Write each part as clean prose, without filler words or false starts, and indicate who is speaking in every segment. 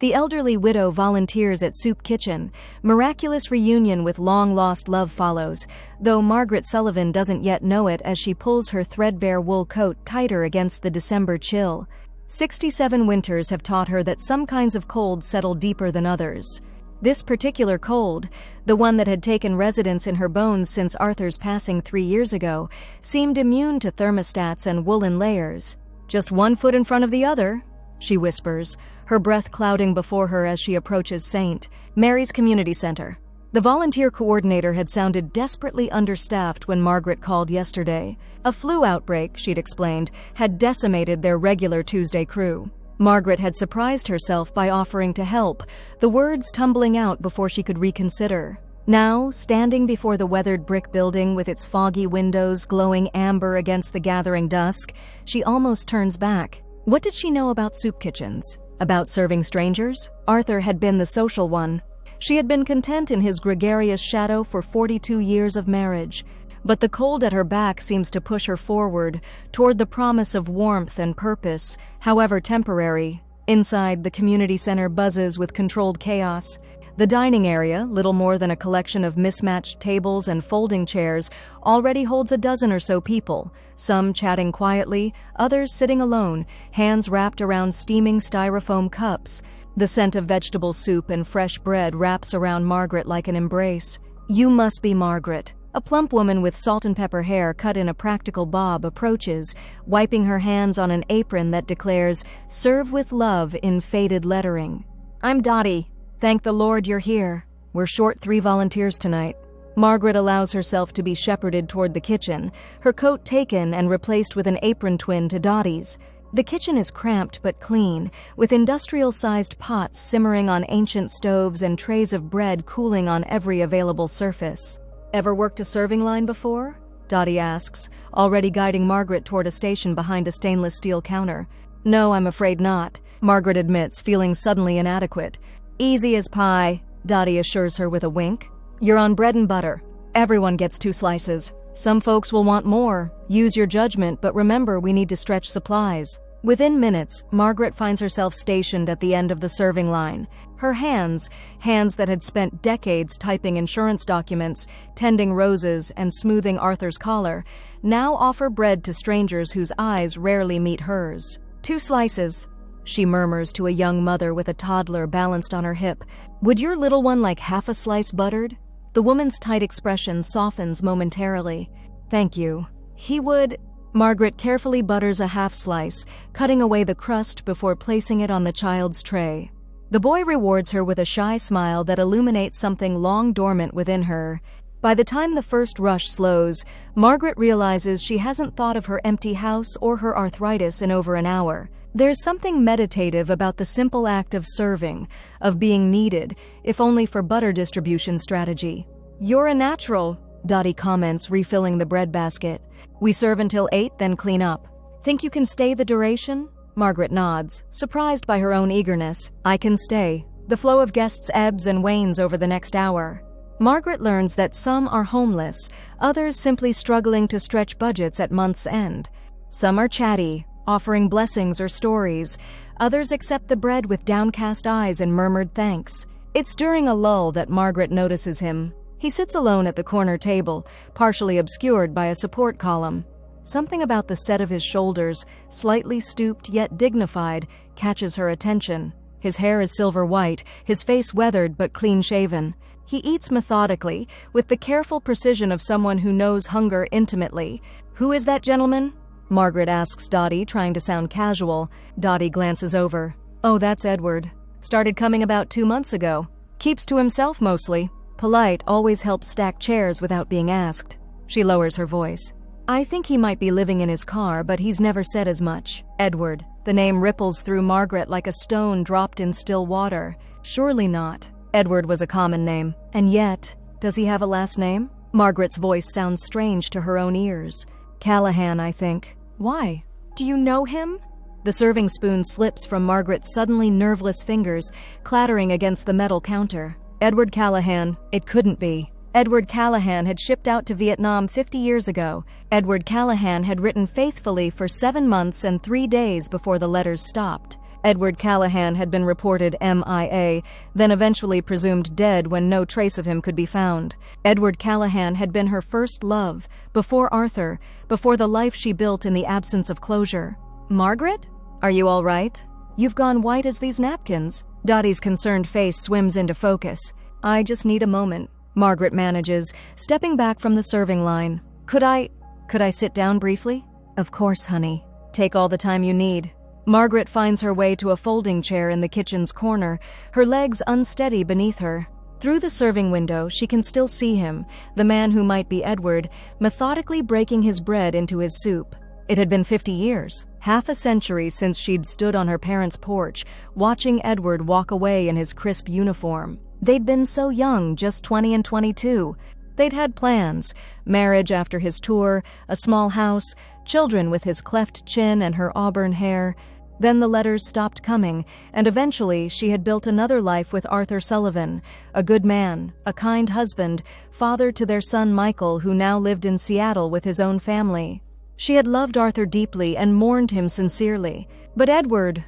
Speaker 1: The elderly widow volunteers at Soup Kitchen. Miraculous reunion with long-lost love follows, though Margaret Sullivan doesn't yet know it as she pulls her threadbare wool coat tighter against the December chill. 67 winters have taught her that some kinds of cold settle deeper than others. This particular cold, the one that had taken residence in her bones since Arthur's passing 3 years ago, seemed immune to thermostats and woolen layers. "Just one foot in front of the other," she whispers, her breath clouding before her as she approaches St. Mary's Community Center. The volunteer coordinator had sounded desperately understaffed when Margaret called yesterday. A flu outbreak, she'd explained, had decimated their regular Tuesday crew. Margaret had surprised herself by offering to help, the words tumbling out before she could reconsider. Now, standing before the weathered brick building with its foggy windows glowing amber against the gathering dusk, she almost turns back. What did she know about soup kitchens? About serving strangers? Arthur had been the social one. She had been content in his gregarious shadow for 42 years of marriage. But the cold at her back seems to push her forward, toward the promise of warmth and purpose, however temporary. Inside, the community center buzzes with controlled chaos. The dining area, little more than a collection of mismatched tables and folding chairs, already holds a dozen or so people, some chatting quietly, others sitting alone, hands wrapped around steaming styrofoam cups. The scent of vegetable soup and fresh bread wraps around Margaret like an embrace. "You must be Margaret." A plump woman with salt and pepper hair cut in a practical bob approaches, wiping her hands on an apron that declares, "Serve with love" in faded lettering. "I'm Dottie. Thank the Lord you're here. We're short 3 volunteers tonight." Margaret allows herself to be shepherded toward the kitchen, her coat taken and replaced with an apron twin to Dottie's. The kitchen is cramped but clean, with industrial-sized pots simmering on ancient stoves and trays of bread cooling on every available surface. "Ever worked a serving line before?" Dottie asks, already guiding Margaret toward a station behind a stainless steel counter. "No, I'm afraid not," Margaret admits, feeling suddenly inadequate. "Easy as pie," Dottie assures her with a wink. "You're on bread and butter. Everyone gets 2 slices. Some folks will want more. Use your judgment, but remember we need to stretch supplies." Within minutes, Margaret finds herself stationed at the end of the serving line. Her hands that had spent decades typing insurance documents, tending roses, and smoothing Arthur's collar, now offer bread to strangers whose eyes rarely meet hers. 2 slices, she murmurs to a young mother with a toddler balanced on her hip. "Would your little one like half a slice buttered?" The woman's tight expression softens momentarily. "Thank you. He would..." Margaret carefully butters a half slice, cutting away the crust before placing it on the child's tray. The boy rewards her with a shy smile that illuminates something long dormant within her. By the time the first rush slows, Margaret realizes she hasn't thought of her empty house or her arthritis in over an hour. There's something meditative about the simple act of serving, of being needed, if only for butter distribution strategy. "You're a natural," Dottie comments, refilling the bread basket. "We serve until 8, then clean up. Think you can stay the duration?" Margaret nods, surprised by her own eagerness. "I can stay. The flow of guests ebbs and wanes over the next hour." Margaret learns that some are homeless, others simply struggling to stretch budgets at month's end. Some are chatty, offering blessings or stories. Others accept the bread with downcast eyes and murmured thanks. It's during a lull that Margaret notices him. He sits alone at the corner table, partially obscured by a support column. Something about the set of his shoulders, slightly stooped yet dignified, catches her attention. His hair is silver white, his face weathered but clean-shaven. He eats methodically, with the careful precision of someone who knows hunger intimately. "Who is that gentleman?" Margaret asks Dottie, trying to sound casual. Dottie glances over. "Oh, that's Edward. Started coming about 2 months ago. Keeps to himself mostly. Polite, always helps stack chairs without being asked." She lowers her voice. "I think he might be living in his car, but he's never said as much." Edward. The name ripples through Margaret like a stone dropped in still water. Surely not. Edward was a common name. And yet, does he have a last name? Margaret's voice sounds strange to her own ears. "Callahan, I think." "Why? Do you know him?" The serving spoon slips from Margaret's suddenly nerveless fingers, clattering against the metal counter. Edward Callahan. It couldn't be. Edward Callahan had shipped out to Vietnam 50 years ago. Edward Callahan had written faithfully for 7 months and 3 days before the letters stopped. Edward Callahan had been reported MIA, then eventually presumed dead when no trace of him could be found. Edward Callahan had been her first love, before Arthur, before the life she built in the absence of closure. "Margaret? Are you all right? You've gone white as these napkins." Dottie's concerned face swims into focus. "I just need a moment," Margaret manages, stepping back from the serving line. Could I sit down briefly?" "Of course, honey. Take all the time you need." Margaret finds her way to a folding chair in the kitchen's corner, her legs unsteady beneath her. Through the serving window, she can still see him, the man who might be Edward, methodically breaking his bread into his soup. It had been 50 years, half a century since she'd stood on her parents' porch, watching Edward walk away in his crisp uniform. They'd been so young, just 20 and 22. They'd had plans: marriage after his tour, a small house, children with his cleft chin and her auburn hair. Then the letters stopped coming, and eventually she had built another life with Arthur Sullivan, a good man, a kind husband, father to their son Michael, who now lived in Seattle with his own family. She had loved Arthur deeply and mourned him sincerely. But Edward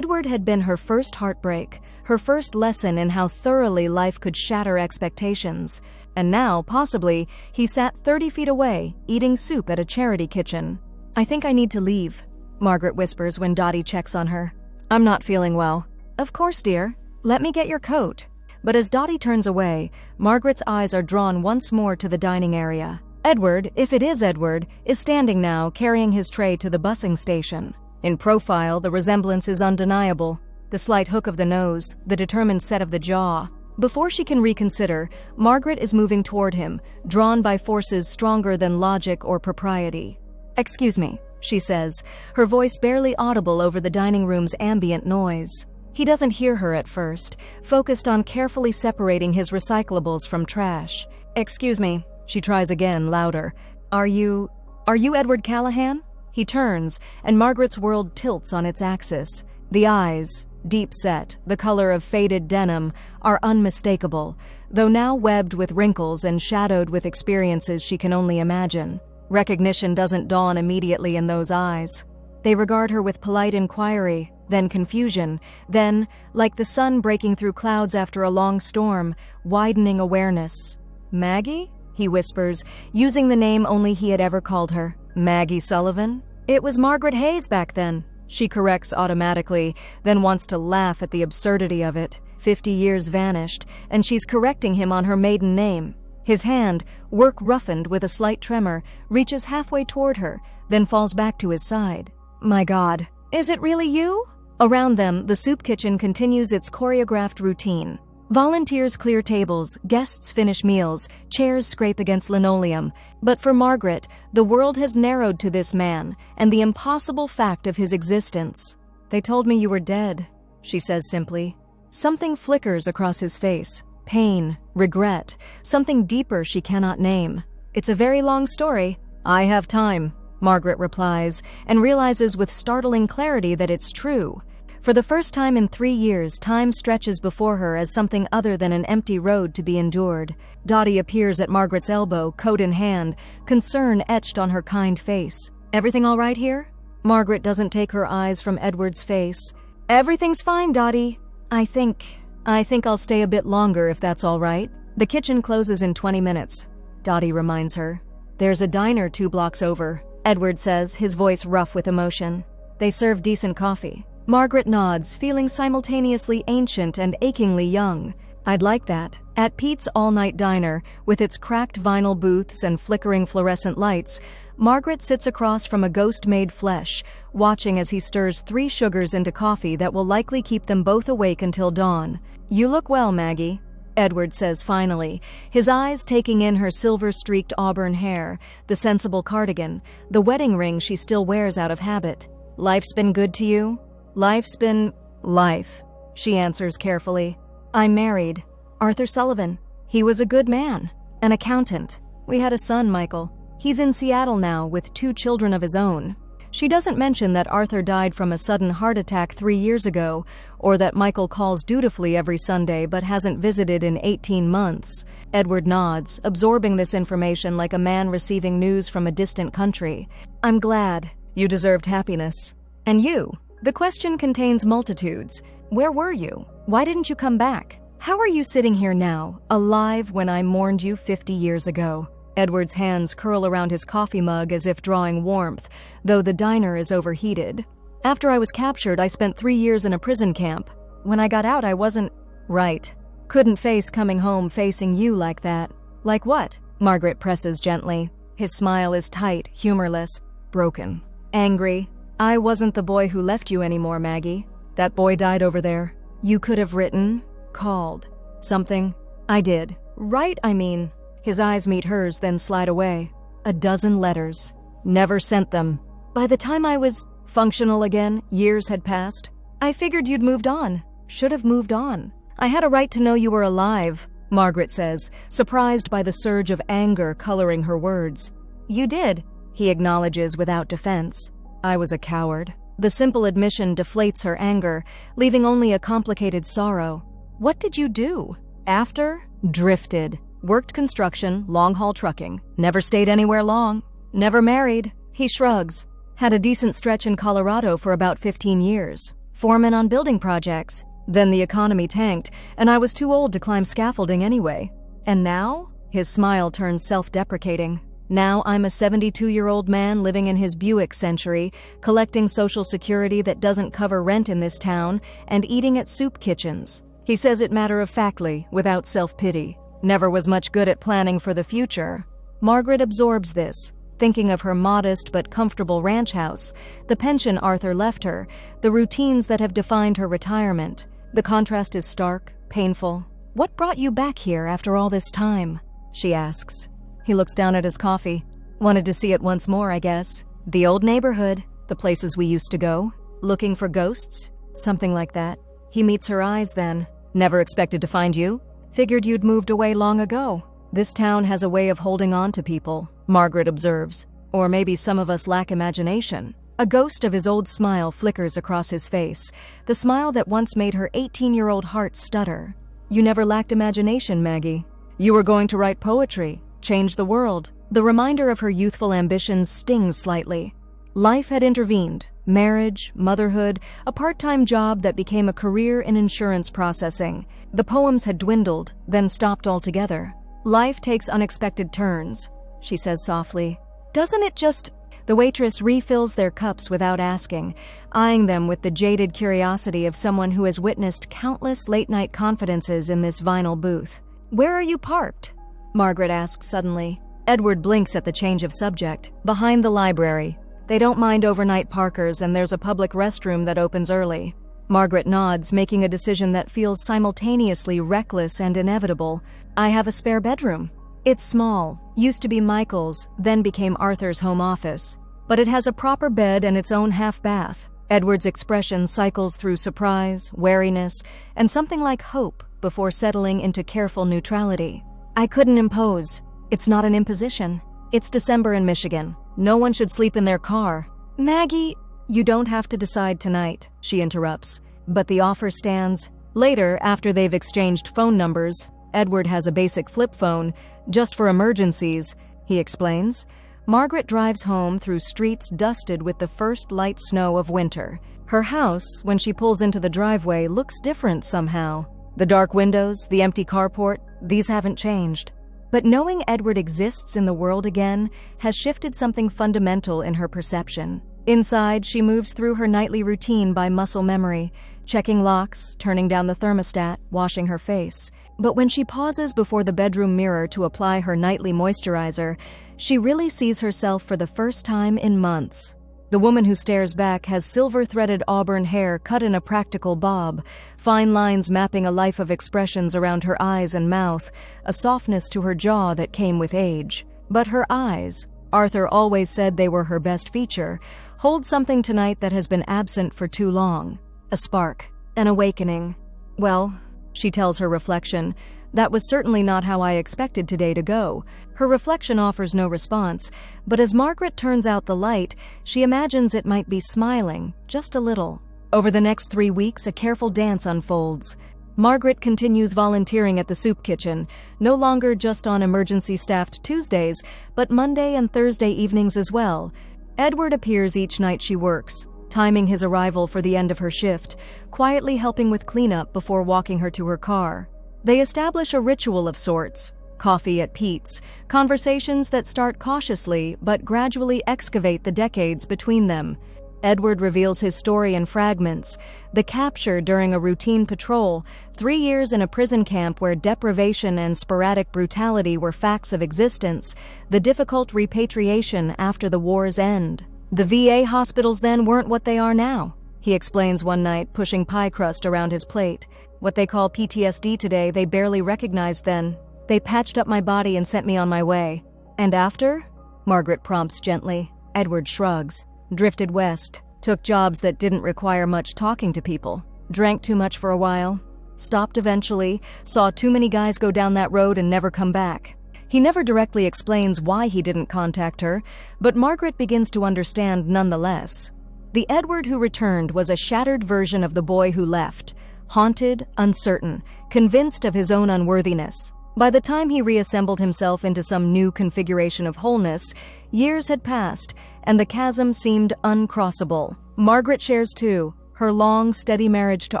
Speaker 1: had been her first heartbreak, her first lesson in how thoroughly life could shatter expectations. And now, possibly, he sat 30 feet away, eating soup at a charity kitchen. "I think I need to leave," Margaret whispers when Dottie checks on her. "I'm not feeling well." "Of course, dear. Let me get your coat." But as Dottie turns away, Margaret's eyes are drawn once more to the dining area. Edward, if it is Edward, is standing now, carrying his tray to the busing station. In profile, the resemblance is undeniable. The slight hook of the nose, the determined set of the jaw. Before she can reconsider, Margaret is moving toward him, drawn by forces stronger than logic or propriety. "Excuse me," she says, her voice barely audible over the dining room's ambient noise. He doesn't hear her at first, focused on carefully separating his recyclables from trash. "Excuse me," she tries again, louder. Are you Edward Callahan?" He turns, and Margaret's world tilts on its axis. The eyes, deep set, the color of faded denim, are unmistakable, though now webbed with wrinkles and shadowed with experiences she can only imagine. Recognition doesn't dawn immediately in those eyes. They regard her with polite inquiry, then confusion, then, like the sun breaking through clouds after a long storm, widening awareness. "Maggie?" he whispers, using the name only he had ever called her. "Maggie Sullivan?" "It was Margaret Hayes back then," she corrects automatically, then wants to laugh at the absurdity of it. 50 years vanished, and she's correcting him on her maiden name. His hand, work roughened with a slight tremor, reaches halfway toward her, then falls back to his side. "My God, is it really you?" Around them, the soup kitchen continues its choreographed routine. Volunteers clear tables, guests finish meals, chairs scrape against linoleum. But for Margaret, the world has narrowed to this man and the impossible fact of his existence. "They told me you were dead," she says simply. Something flickers across his face. Pain, regret, something deeper she cannot name. "It's a very long story." "I have time," Margaret replies, and realizes with startling clarity that it's true. For the first time in 3 years, time stretches before her as something other than an empty road to be endured. Dottie appears at Margaret's elbow, coat in hand, concern etched on her kind face. "Everything all right here?" Margaret doesn't take her eyes from Edward's face. "Everything's fine, Dottie. I think I'll stay a bit longer if that's all right." "The kitchen closes in 20 minutes, Dottie reminds her. "There's a diner 2 blocks over," Edward says, his voice rough with emotion. "They serve decent coffee." Margaret nods, feeling simultaneously ancient and achingly young. "I'd like that." At Pete's all-night diner, with its cracked vinyl booths and flickering fluorescent lights, Margaret sits across from a ghost made flesh, watching as he stirs 3 sugars into coffee that will likely keep them both awake until dawn. "You look well, Maggie," Edward says finally, his eyes taking in her silver-streaked auburn hair, the sensible cardigan, the wedding ring she still wears out of habit. "Life's been good to you?" "Life's been life," she answers carefully. "I'm married. Arthur Sullivan. He was a good man. An accountant. We had a son, Michael. He's in Seattle now with 2 children of his own." She doesn't mention that Arthur died from a sudden heart attack 3 years ago, or that Michael calls dutifully every Sunday but hasn't visited in 18 months. Edward nods, absorbing this information like a man receiving news from a distant country. "I'm glad. You deserved happiness. And you? The question contains multitudes. Where were you? Why didn't you come back? How are you sitting here now, alive when I mourned you 50 years ago? Edward's hands curl around his coffee mug as if drawing warmth, though the diner is overheated. After I was captured, I spent 3 years in a prison camp. When I got out, I wasn't... Right. Couldn't face coming home facing you like that. Like what? Margaret presses gently. His smile is tight, humorless, broken. Angry. I wasn't the boy who left you anymore, Maggie. That boy died over there. You could have written, called, something. I did. Right, I mean. His eyes meet hers, then slide away. 12 letters. Never sent them. By the time I was functional again, years had passed. I figured you'd moved on. Should have moved on. I had a right to know you were alive, Margaret says, surprised by the surge of anger coloring her words. You did, he acknowledges without defense. I was a coward. The simple admission deflates her anger, leaving only a complicated sorrow. What did you do? After? Drifted. Worked construction, long-haul trucking. Never stayed anywhere long. Never married. He shrugs. Had a decent stretch in Colorado for about 15 years. Foreman on building projects. Then the economy tanked, and I was too old to climb scaffolding anyway. And now? His smile turns self-deprecating. Now I'm a 72-year-old man living in his Buick Century, collecting Social Security that doesn't cover rent in this town, and eating at soup kitchens. He says it matter-of-factly, without self-pity. Never was much good at planning for the future. Margaret absorbs this, thinking of her modest but comfortable ranch house, the pension Arthur left her, the routines that have defined her retirement. The contrast is stark, painful. What brought you back here after all this time? She asks. He looks down at his coffee. Wanted to see it once more, I guess. The old neighborhood, the places we used to go. Looking for ghosts? Something like that. He meets her eyes then. Never expected to find you. Figured you'd moved away long ago. This town has a way of holding on to people, Margaret observes. Or maybe some of us lack imagination. A ghost of his old smile flickers across his face, the smile that once made her 18-year-old heart stutter. You never lacked imagination, Maggie. You were going to write poetry, change the world. The reminder of her youthful ambitions stings slightly. Life had intervened. Marriage, motherhood, a part-time job that became a career in insurance processing. The poems had dwindled, then stopped altogether. Life takes unexpected turns, she says softly. Doesn't it just... The waitress refills their cups without asking, eyeing them with the jaded curiosity of someone who has witnessed countless late-night confidences in this vinyl booth. Where are you parked? Margaret asks suddenly. Edward blinks at the change of subject. Behind the library. They don't mind overnight parkers, and there's a public restroom that opens early. Margaret nods, making a decision that feels simultaneously reckless and inevitable. I have a spare bedroom. It's small, used to be Michael's, then became Arthur's home office. But it has a proper bed and its own half-bath. Edward's expression cycles through surprise, wariness, and something like hope before settling into careful neutrality. I couldn't impose. It's not an imposition. It's December in Michigan. No one should sleep in their car. Maggie, you don't have to decide tonight, she interrupts. But the offer stands. Later, after they've exchanged phone numbers, Edward has a basic flip phone, just for emergencies, he explains. Margaret drives home through streets dusted with the first light snow of winter. Her house, when she pulls into the driveway, looks different somehow. The dark windows, the empty carport, these haven't changed. But knowing Edward exists in the world again has shifted something fundamental in her perception. Inside, she moves through her nightly routine by muscle memory, checking locks, turning down the thermostat, washing her face. But when she pauses before the bedroom mirror to apply her nightly moisturizer, she really sees herself for the first time in months. The woman who stares back has silver-threaded auburn hair cut in a practical bob, fine lines mapping a life of expressions around her eyes and mouth, a softness to her jaw that came with age. But her eyes, Arthur always said they were her best feature, hold something tonight that has been absent for too long. A spark, an awakening. Well, she tells her reflection, that was certainly not how I expected today to go. Her reflection offers no response, but as Margaret turns out the light, she imagines it might be smiling, just a little. Over the next 3 weeks, a careful dance unfolds. Margaret continues volunteering at the soup kitchen, no longer just on emergency-staffed Tuesdays, but Monday and Thursday evenings as well. Edward appears each night she works, timing his arrival for the end of her shift, quietly helping with cleanup before walking her to her car. They establish a ritual of sorts. Coffee at Pete's, conversations that start cautiously but gradually excavate the decades between them. Edward reveals his story in fragments: the capture during a routine patrol, 3 years in a prison camp where deprivation and sporadic brutality were facts of existence, the difficult repatriation after the war's end. The VA hospitals then weren't what they are now, he explains one night, pushing pie crust around his plate. What they call PTSD today, they barely recognized then. They patched up my body and sent me on my way. And after? Margaret prompts gently. Edward shrugs. Drifted west. Took jobs that didn't require much talking to people. Drank too much for a while. Stopped eventually. Saw too many guys go down that road and never come back. He never directly explains why he didn't contact her, but Margaret begins to understand nonetheless. The Edward who returned was a shattered version of the boy who left. Haunted, uncertain, convinced of his own unworthiness. By the time he reassembled himself into some new configuration of wholeness, years had passed, and the chasm seemed uncrossable. Margaret shares too, her long, steady marriage to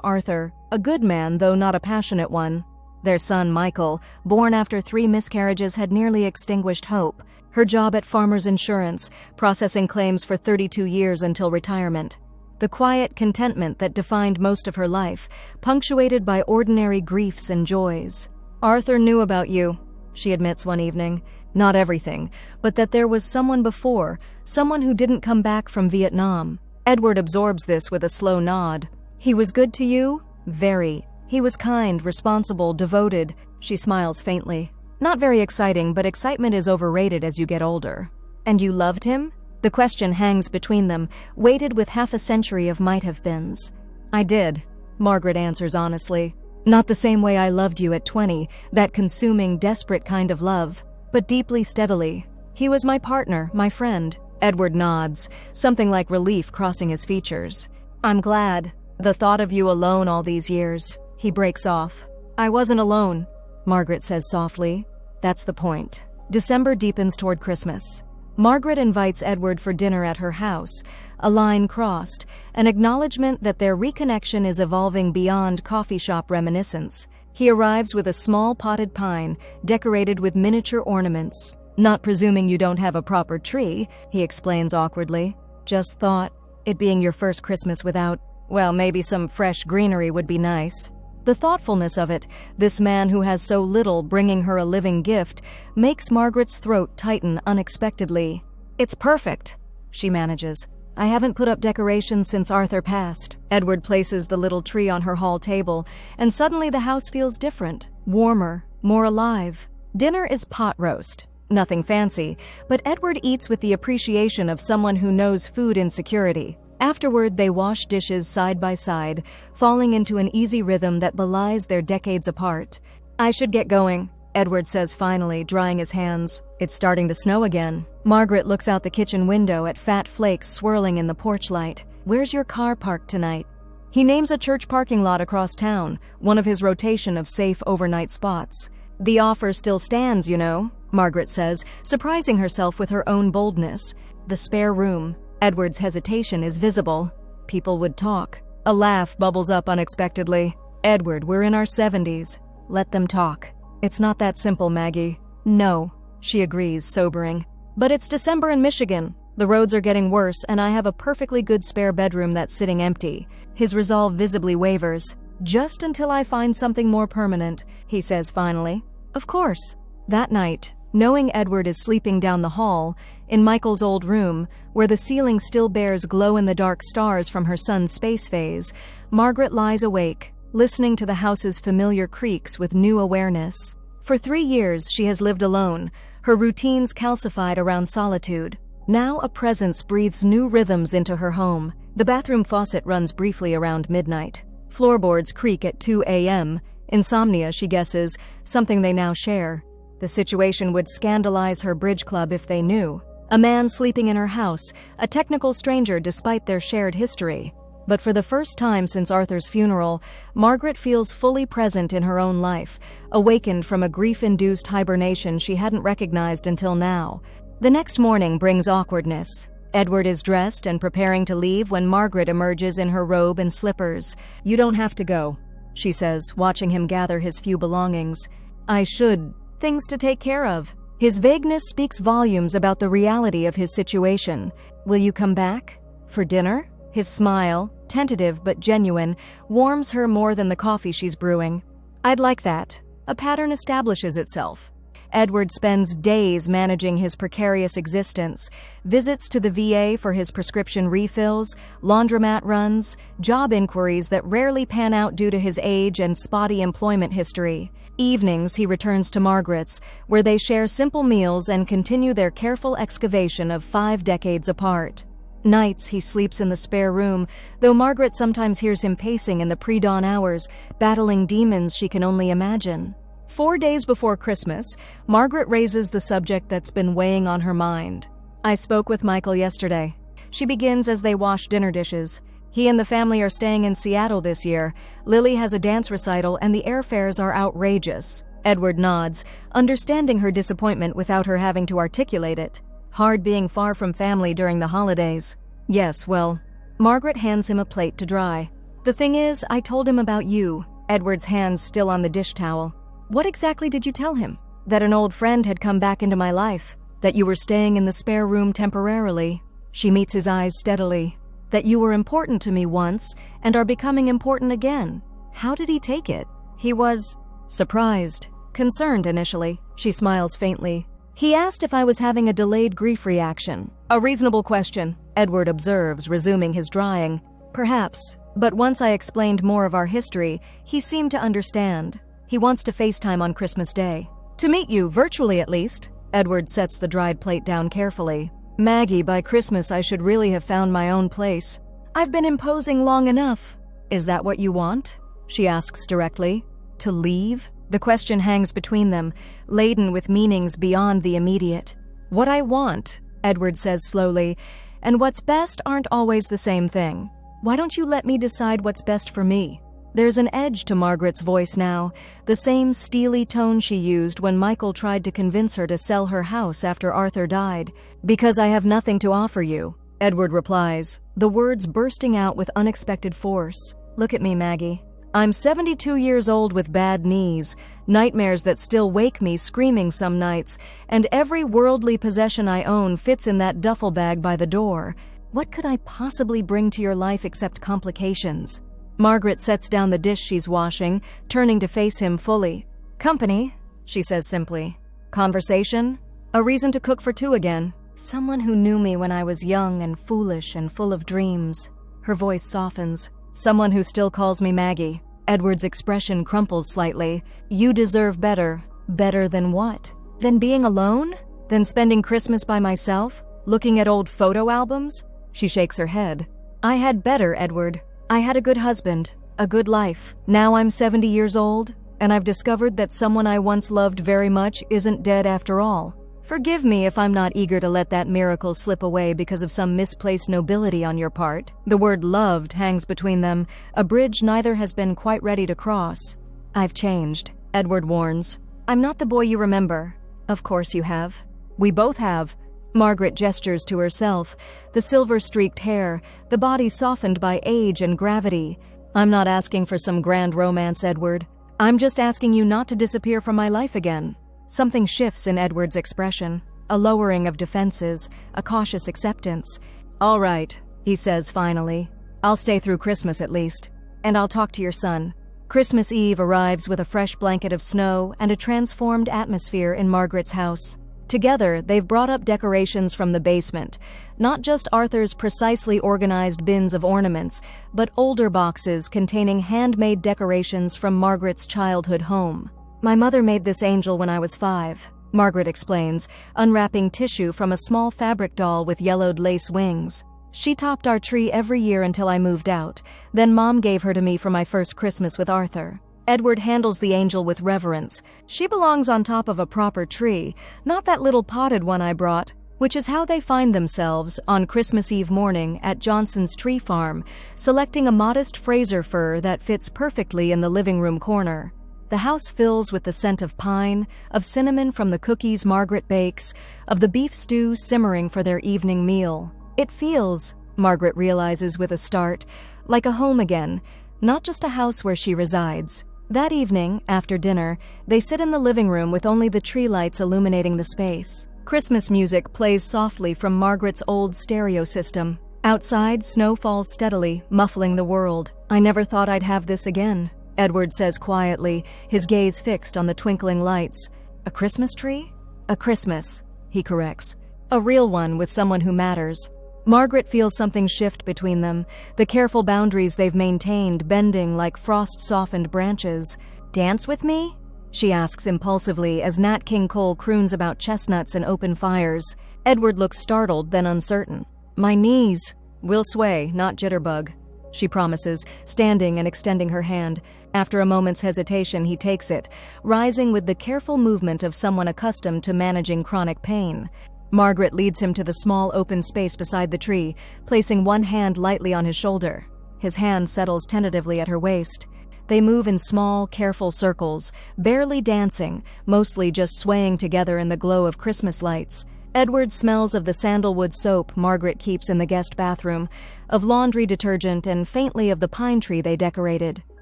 Speaker 1: Arthur, a good man though not a passionate one. Their son, Michael, born after 3 miscarriages, had nearly extinguished hope. Her job at Farmers Insurance, processing claims for 32 years until retirement. The quiet contentment that defined most of her life, punctuated by ordinary griefs and joys. Arthur knew about you, she admits one evening. Not everything, but that there was someone before, someone who didn't come back from Vietnam. Edward absorbs this with a slow nod. He was good to you? Very. He was kind, responsible, devoted. She smiles faintly. Not very exciting, but excitement is overrated as you get older. And you loved him? The question hangs between them, weighted with half a century of might-have-beens. I did, Margaret answers honestly. Not the same way I loved you at 20, that consuming, desperate kind of love, but deeply, steadily. He was my partner, my friend. Edward nods, something like relief crossing his features. I'm glad. The thought of you alone all these years. He breaks off. I wasn't alone, Margaret says softly. That's the point. December deepens toward Christmas. Margaret invites Edward for dinner at her house, a line crossed, an acknowledgement that their reconnection is evolving beyond coffee shop reminiscence. He arrives with a small potted pine, decorated with miniature ornaments. Not presuming you don't have a proper tree, he explains awkwardly. Just thought, it being your first Christmas without, well, maybe some fresh greenery would be nice. The thoughtfulness of it, this man who has so little bringing her a living gift, makes Margaret's throat tighten unexpectedly. It's perfect, she manages. I haven't put up decorations since Arthur passed. Edward places the little tree on her hall table, and suddenly the house feels different, warmer, more alive. Dinner is pot roast. Nothing fancy, but Edward eats with the appreciation of someone who knows food insecurity. Afterward, they wash dishes side by side, falling into an easy rhythm that belies their decades apart. I should get going, Edward says finally, drying his hands. It's starting to snow again. Margaret looks out the kitchen window at fat flakes swirling in the porch light. Where's your car parked tonight? He names a church parking lot across town, one of his rotation of safe overnight spots. The offer still stands, you know, Margaret says, surprising herself with her own boldness. The spare room. Edward's hesitation is visible. People would talk. A laugh bubbles up unexpectedly. Edward, we're in our 70s. Let them talk. It's not that simple, Maggie. No, she agrees, sobering. But it's December in Michigan. The roads are getting worse, and I have a perfectly good spare bedroom that's sitting empty. His resolve visibly wavers. Just until I find something more permanent, he says finally. Of course. That night, knowing Edward is sleeping down the hall, in Michael's old room, where the ceiling still bears glow-in-the-dark stars from her son's space phase, Margaret lies awake, listening to the house's familiar creaks with new awareness. For 3 years, she has lived alone, her routines calcified around solitude. Now a presence breathes new rhythms into her home. The bathroom faucet runs briefly around midnight. Floorboards creak at 2 a.m. Insomnia, she guesses, something they now share. The situation would scandalize her bridge club if they knew. A man sleeping in her house, a technical stranger despite their shared history. But for the first time since Arthur's funeral, Margaret feels fully present in her own life, awakened from a grief-induced hibernation she hadn't recognized until now. The next morning brings awkwardness. Edward is dressed and preparing to leave when Margaret emerges in her robe and slippers. "You don't have to go," she says, watching him gather his few belongings. "I should. Things to take care of." His vagueness speaks volumes about the reality of his situation. "Will you come back? For dinner?" His smile, tentative but genuine, warms her more than the coffee she's brewing. "I'd like that." A pattern establishes itself. Edward spends days managing his precarious existence, visits to the VA for his prescription refills, laundromat runs, job inquiries that rarely pan out due to his age and spotty employment history. Evenings he returns to Margaret's, where they share simple meals and continue their careful excavation of 5 decades apart. Nights he sleeps in the spare room, though Margaret sometimes hears him pacing in the pre-dawn hours, battling demons she can only imagine. 4 days before Christmas, Margaret raises the subject that's been weighing on her mind. "I spoke with Michael yesterday." She begins as they wash dinner dishes. "He and the family are staying in Seattle this year. Lily has a dance recital and the airfares are outrageous." Edward nods, understanding her disappointment without her having to articulate it. "Hard being far from family during the holidays." "Yes, well." Margaret hands him a plate to dry. "The thing is, I told him about you." Edward's hands still on the dish towel. "What exactly did you tell him?" "That an old friend had come back into my life. That you were staying in the spare room temporarily." She meets his eyes steadily. "That you were important to me once and are becoming important again." How did he take it? He was surprised, concerned initially. She smiles faintly. "He asked if I was having a delayed grief reaction." "A reasonable question," Edward observes, resuming his drying. "Perhaps, but once I explained more of our history, he seemed to understand. He wants to FaceTime on Christmas Day. To meet you, virtually at least." Edward sets the dried plate down carefully. "Maggie, by Christmas I should really have found my own place. I've been imposing long enough." "Is that what you want?" she asks directly. "To leave?" The question hangs between them, laden with meanings beyond the immediate. "What I want," Edward says slowly, "and what's best aren't always the same thing. Why don't you let me decide what's best for me?" There's an edge to Margaret's voice now, the same steely tone she used when Michael tried to convince her to sell her house after Arthur died. "Because I have nothing to offer you," Edward replies, the words bursting out with unexpected force. "Look at me, Maggie. I'm 72 years old with bad knees, nightmares that still wake me screaming some nights, and every worldly possession I own fits in that duffel bag by the door. What could I possibly bring to your life except complications?" Margaret sets down the dish she's washing, turning to face him fully. "Company," she says simply. "Conversation? A reason to cook for 2 again. Someone who knew me when I was young and foolish and full of dreams." Her voice softens. "Someone who still calls me Maggie." Edward's expression crumples slightly. "You deserve better." "Better than what? Than being alone? Than spending Christmas by myself? Looking at old photo albums?" She shakes her head. "I had better, Edward. I had a good husband, a good life. Now I'm 70 years old, and I've discovered that someone I once loved very much isn't dead after all. Forgive me if I'm not eager to let that miracle slip away because of some misplaced nobility on your part." The word loved hangs between them, a bridge neither has been quite ready to cross. "I've changed," Edward warns. "I'm not the boy you remember." "Of course you have. We both have." Margaret gestures to herself, the silver-streaked hair, the body softened by age and gravity. "I'm not asking for some grand romance, Edward. I'm just asking you not to disappear from my life again." Something shifts in Edward's expression, a lowering of defenses, a cautious acceptance. "All right," he says finally. "I'll stay through Christmas at least, and I'll talk to your son." Christmas Eve arrives with a fresh blanket of snow and a transformed atmosphere in Margaret's house. Together, they've brought up decorations from the basement, not just Arthur's precisely organized bins of ornaments, but older boxes containing handmade decorations from Margaret's childhood home. "My mother made this angel when I was 5, Margaret explains, unwrapping tissue from a small fabric doll with yellowed lace wings. "She topped our tree every year until I moved out, then Mom gave her to me for my first Christmas with Arthur." Edward handles the angel with reverence. "She belongs on top of a proper tree, not that little potted one I brought," which is how they find themselves on Christmas Eve morning at Johnson's tree farm, selecting a modest Fraser fir that fits perfectly in the living room corner. The house fills with the scent of pine, of cinnamon from the cookies Margaret bakes, of the beef stew simmering for their evening meal. It feels, Margaret realizes with a start, like a home again, not just a house where she resides. That evening, after dinner, they sit in the living room with only the tree lights illuminating the space. Christmas music plays softly from Margaret's old stereo system. Outside, snow falls steadily, muffling the world. "I never thought I'd have this again," Edward says quietly, his gaze fixed on the twinkling lights. "A Christmas tree?" "A Christmas," he corrects. "A real one with someone who matters." Margaret feels something shift between them, the careful boundaries they've maintained bending like frost-softened branches. "Dance with me?" she asks impulsively as Nat King Cole croons about chestnuts and open fires. Edward looks startled, then uncertain. "My knees." "We'll sway, not jitterbug," she promises, standing and extending her hand. After a moment's hesitation, he takes it, rising with the careful movement of someone accustomed to managing chronic pain. Margaret leads him to the small open space beside the tree, placing one hand lightly on his shoulder. His hand settles tentatively at her waist. They move in small, careful circles, barely dancing, mostly just swaying together in the glow of Christmas lights. Edward smells of the sandalwood soap Margaret keeps in the guest bathroom, of laundry detergent, and faintly of the pine tree they decorated.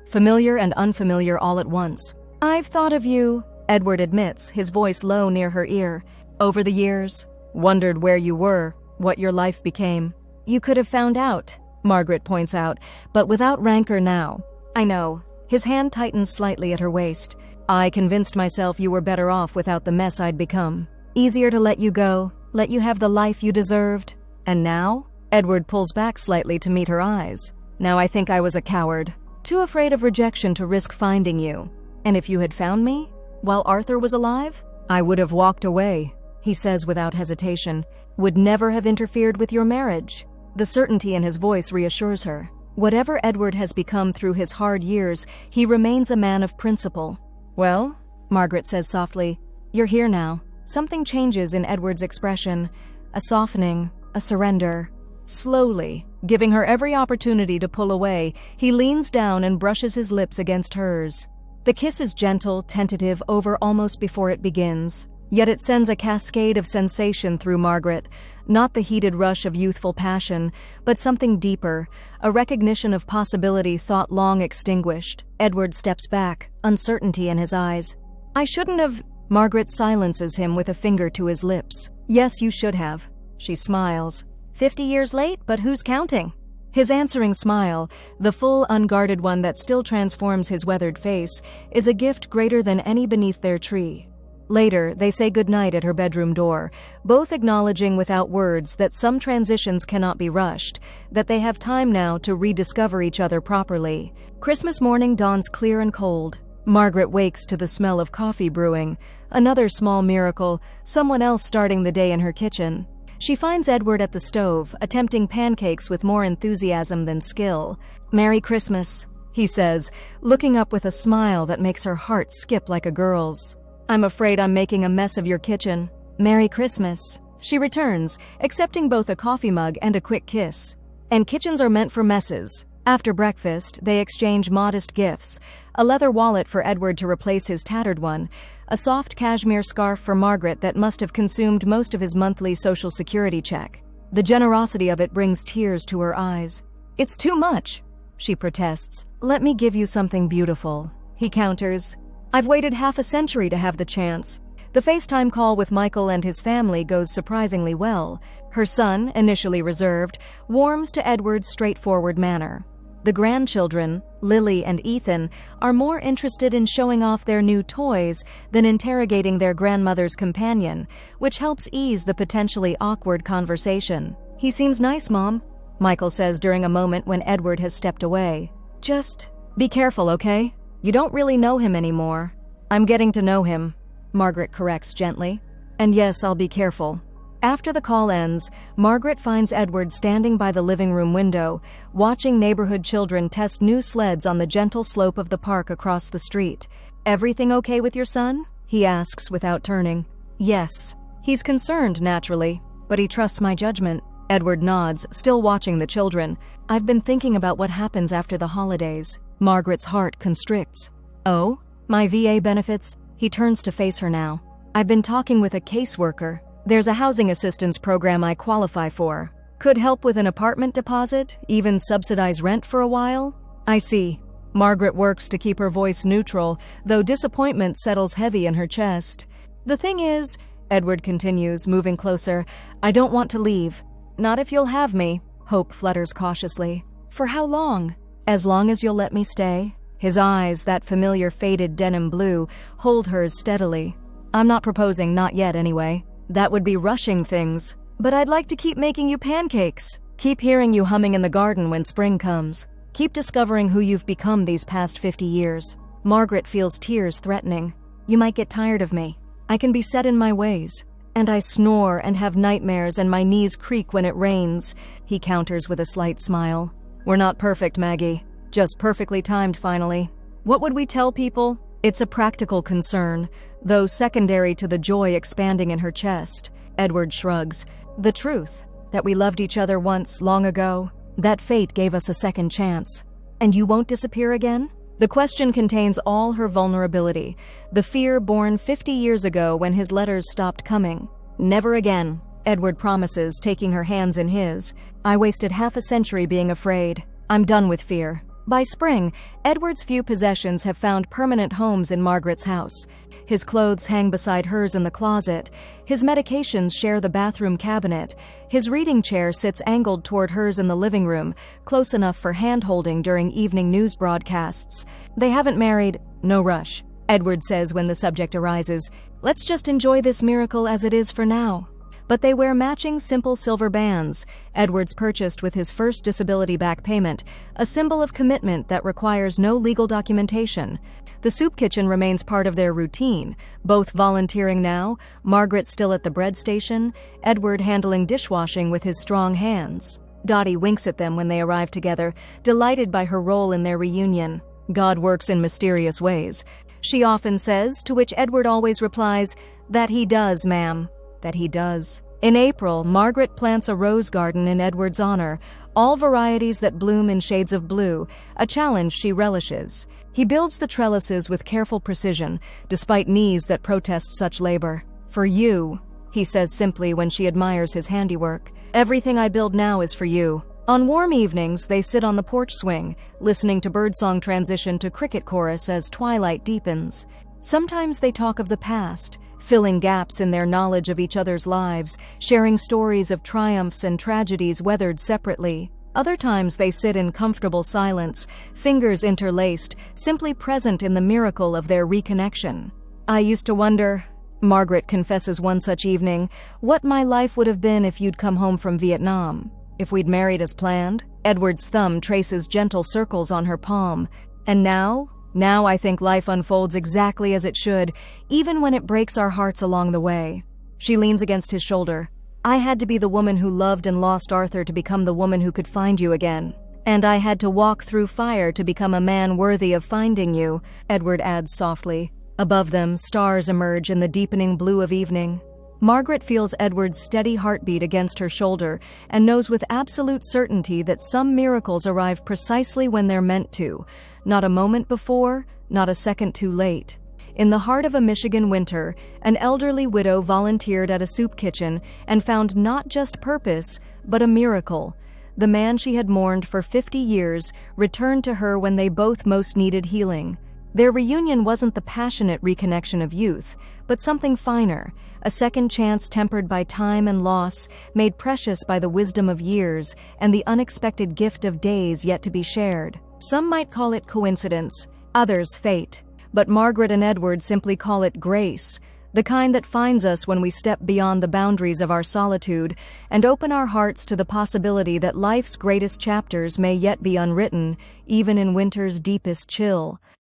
Speaker 1: Familiar and unfamiliar all at once. "I've thought of you," Edward admits, his voice low near her ear. "Over the years. Wondered where you were, what your life became." "You could have found out," Margaret points out, but without rancor now. "I know." His hand tightens slightly at her waist. "I convinced myself you were better off without the mess I'd become. Easier to let you go, let you have the life you deserved. And now?" Edward pulls back slightly to meet her eyes. "Now I think I was a coward. Too afraid of rejection to risk finding you. And if you had found me, while Arthur was alive, I would have walked away," he says without hesitation. "Would never have interfered with your marriage." The certainty in his voice reassures her. Whatever Edward has become through his hard years, he remains a man of principle. "Well," Margaret says softly, "you're here now." Something changes in Edward's expression, a softening, a surrender. Slowly, giving her every opportunity to pull away, he leans down and brushes his lips against hers. The kiss is gentle, tentative, over almost before it begins. Yet it sends a cascade of sensation through Margaret, not the heated rush of youthful passion, but something deeper, a recognition of possibility thought long extinguished. Edward steps back, uncertainty in his eyes. "I shouldn't have—" Margaret silences him with a finger to his lips. "Yes, you should have." She smiles. 50 years late, but who's counting?" His answering smile, the full, unguarded one that still transforms his weathered face, is a gift greater than any beneath their tree. Later, they say goodnight at her bedroom door, both acknowledging without words that some transitions cannot be rushed, that they have time now to rediscover each other properly. Christmas morning dawns clear and cold. Margaret wakes to the smell of coffee brewing, another small miracle, someone else starting the day in her kitchen. She finds Edward at the stove, attempting pancakes with more enthusiasm than skill. "Merry Christmas," he says, looking up with a smile that makes her heart skip like a girl's. "I'm afraid I'm making a mess of your kitchen." "Merry Christmas," she returns, accepting both a coffee mug and a quick kiss. And kitchens are meant for messes. After breakfast, they exchange modest gifts, a leather wallet for Edward to replace his tattered one, a soft cashmere scarf for Margaret that must have consumed most of his monthly Social Security check. The generosity of it brings tears to her eyes. "It's too much," she protests. "Let me give you something beautiful," he counters. "I've waited half a century to have the chance." The FaceTime call with Michael and his family goes surprisingly well. Her son, initially reserved, warms to Edward's straightforward manner. The grandchildren, Lily and Ethan, are more interested in showing off their new toys than interrogating their grandmother's companion, which helps ease the potentially awkward conversation. "He seems nice, Mom," Michael says during a moment when Edward has stepped away. "Just be careful, okay? You don't really know him anymore." "I'm getting to know him," Margaret corrects gently. "And yes, I'll be careful." After the call ends, Margaret finds Edward standing by the living room window, watching neighborhood children test new sleds on the gentle slope of the park across the street. "Everything okay with your son?" he asks without turning. "Yes." He's concerned, naturally, but he trusts my judgment. Edward nods, still watching the children. "I've been thinking about what happens after the holidays." Margaret's heart constricts. "Oh? My VA benefits?" He turns to face her now. "I've been talking with a caseworker. There's a housing assistance program I qualify for. Could help with an apartment deposit, even subsidize rent for a while? I see. Margaret works to keep her voice neutral, though disappointment settles heavy in her chest. The thing is, Edward continues, moving closer, I don't want to leave. Not if you'll have me, Hope flutters cautiously. For how long? As long as you'll let me stay. His eyes, that familiar faded denim blue, hold hers steadily. I'm not proposing, not yet anyway. That would be rushing things. But I'd like to keep making you pancakes. Keep hearing you humming in the garden when spring comes. Keep discovering who you've become these past 50 years. Margaret feels tears threatening. You might get tired of me. I can be set in my ways. And I snore and have nightmares and my knees creak when it rains, he counters with a slight smile. We're not perfect, Maggie. Just perfectly timed, finally. What would we tell people? It's a practical concern, though secondary to the joy expanding in her chest. Edward shrugs. The truth, that we loved each other once, long ago, that fate gave us a second chance. And you won't disappear again? The question contains all her vulnerability, the fear born 50 years ago when his letters stopped coming. Never again, Edward promises, taking her hands in his. I wasted half a century being afraid. I'm done with fear. By spring, Edward's few possessions have found permanent homes in Margaret's house. His clothes hang beside hers in the closet. His medications share the bathroom cabinet. His reading chair sits angled toward hers in the living room, close enough for hand-holding during evening news broadcasts. They haven't married. No rush, Edward says when the subject arises. Let's just enjoy this miracle as it is for now. But they wear matching simple silver bands, Edwards purchased with his first disability back payment, a symbol of commitment that requires no legal documentation. The soup kitchen remains part of their routine, both volunteering now, Margaret still at the bread station, Edward handling dishwashing with his strong hands. Dottie winks at them when they arrive together, delighted by her role in their reunion. God works in mysterious ways, she often says, to which Edward always replies, that he does, ma'am. That he does. In April, Margaret plants a rose garden in Edward's honor, all varieties that bloom in shades of blue, a challenge she relishes. He builds the trellises with careful precision, despite knees that protest such labor. For you, he says simply when she admires his handiwork. Everything I build now is for you. On warm evenings, they sit on the porch swing, listening to birdsong transition to cricket chorus as twilight deepens. Sometimes they talk of the past, filling gaps in their knowledge of each other's lives, sharing stories of triumphs and tragedies weathered separately. Other times they sit in comfortable silence, fingers interlaced, simply present in the miracle of their reconnection. I used to wonder, Margaret confesses one such evening, what my life would have been if you'd come home from Vietnam. If we'd married as planned? Edward's thumb traces gentle circles on her palm. And now? Now I think life unfolds exactly as it should, even when it breaks our hearts along the way. She leans against his shoulder. I had to be the woman who loved and lost Arthur to become the woman who could find you again. And I had to walk through fire to become a man worthy of finding you, Edward adds softly. Above them, stars emerge in the deepening blue of evening. Margaret feels Edward's steady heartbeat against her shoulder and knows with absolute certainty that some miracles arrive precisely when they're meant to, not a moment before, not a second too late. In the heart of a Michigan winter, an elderly widow volunteered at a soup kitchen and found not just purpose, but a miracle. The man she had mourned for 50 years returned to her when they both most needed healing. Their reunion wasn't the passionate reconnection of youth, but something finer, a second chance tempered by time and loss, made precious by the wisdom of years and the unexpected gift of days yet to be shared. Some might call it coincidence, others fate, but Margaret and Edward simply call it grace, the kind that finds us when we step beyond the boundaries of our solitude and open our hearts to the possibility that life's greatest chapters may yet be unwritten, even in winter's deepest chill.